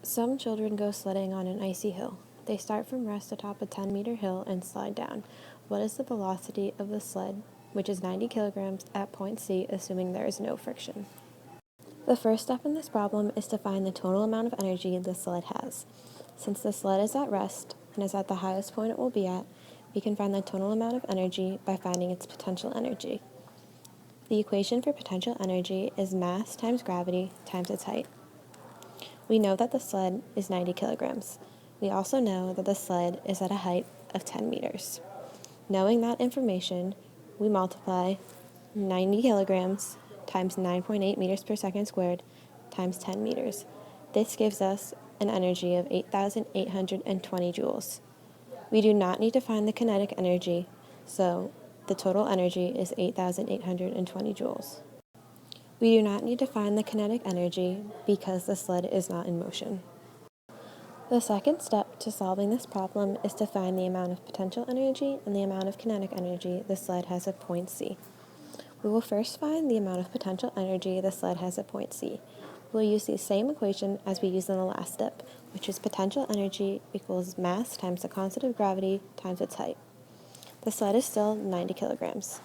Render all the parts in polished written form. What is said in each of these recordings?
Some children go sledding on an icy hill. They start from rest atop a 10-meter hill and slide down. What is the velocity of the sled, which is 90 kilograms, at point C, assuming there is no friction? The first step in this problem is to find the total amount of energy the sled has. Since the sled is at rest and is at the highest point it will be at, we can find the total amount of energy by finding its potential energy. The equation for potential energy is mass times gravity times its height. We know that the sled is 90 kilograms. We also know that the sled is at a height of 10 meters. Knowing that information, we multiply 90 kilograms times 9.8 meters per second squared times 10 meters. This gives us an energy of 8,820 joules. We do not need to find the kinetic energy, so the total energy is 8,820 joules. We do not need to find the kinetic energy because the sled is not in motion. The second step to solving this problem is to find the amount of potential energy and the amount of kinetic energy the sled has at point C. We will first find the amount of potential energy the sled has at point C. We'll use the same equation as we used in the last step, which is potential energy equals mass times the constant of gravity times its height. The sled is still 90 kilograms.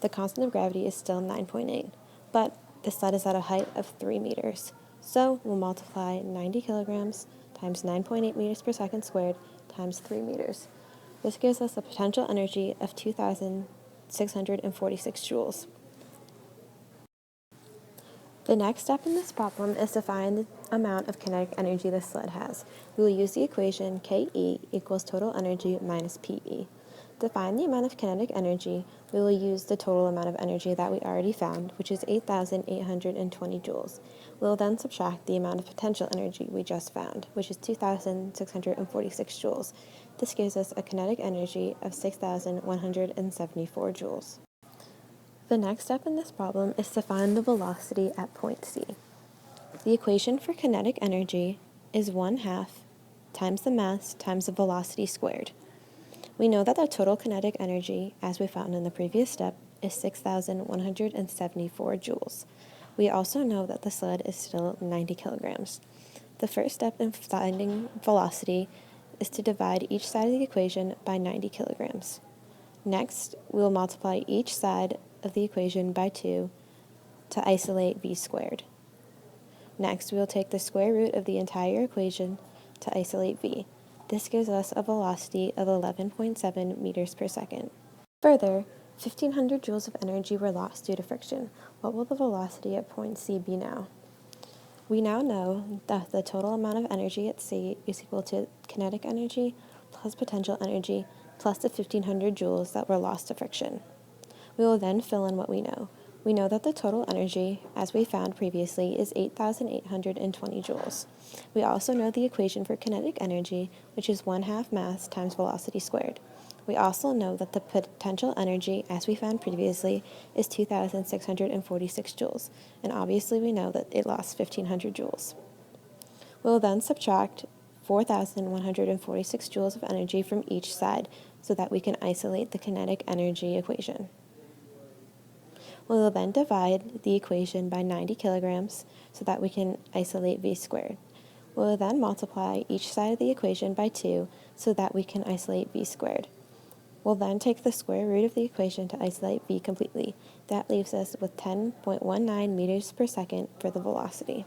The constant of gravity is still 9.8, but the sled is at a height of 3 meters. So we'll multiply 90 kilograms times 9.8 meters per second squared times 3 meters. This gives us a potential energy of 2,646 joules. The next step in this problem is to find the amount of kinetic energy the sled has. We will use the equation Ke equals total energy minus Pe. To find the amount of kinetic energy, we will use the total amount of energy that we already found, which is 8,820 joules. We will then subtract the amount of potential energy we just found, which is 2,646 joules. This gives us a kinetic energy of 6,174 joules. The next step in this problem is to find the velocity at point C. The equation for kinetic energy is 1/2 times the mass times the velocity squared. We know that the total kinetic energy, as we found in the previous step, is 6,174 joules. We also know that the sled is still 90 kilograms. The first step in finding velocity is to divide each side of the equation by 90 kilograms. Next, we will multiply each side of the equation by 2 to isolate v squared. Next, we will take the square root of the entire equation to isolate v. This gives us a velocity of 11.7 meters per second. Further, 1,500 joules of energy were lost due to friction. What will the velocity at point C be now? We now know that the total amount of energy at C is equal to kinetic energy plus potential energy plus the 1,500 joules that were lost to friction. We will then fill in what we know. We know that the total energy, as we found previously, is 8,820 joules. We also know the equation for kinetic energy, which is 1/2 mass times velocity squared. We also know that the potential energy, as we found previously, is 2,646 joules, and obviously we know that it lost 1,500 joules. We will then subtract 4,146 joules of energy from each side so that we can isolate the kinetic energy equation. We will then divide the equation by 90 kilograms so that we can isolate v squared. We will then multiply each side of the equation by 2 so that we can isolate v squared. We'll then take the square root of the equation to isolate v completely. That leaves us with 10.19 meters per second for the velocity.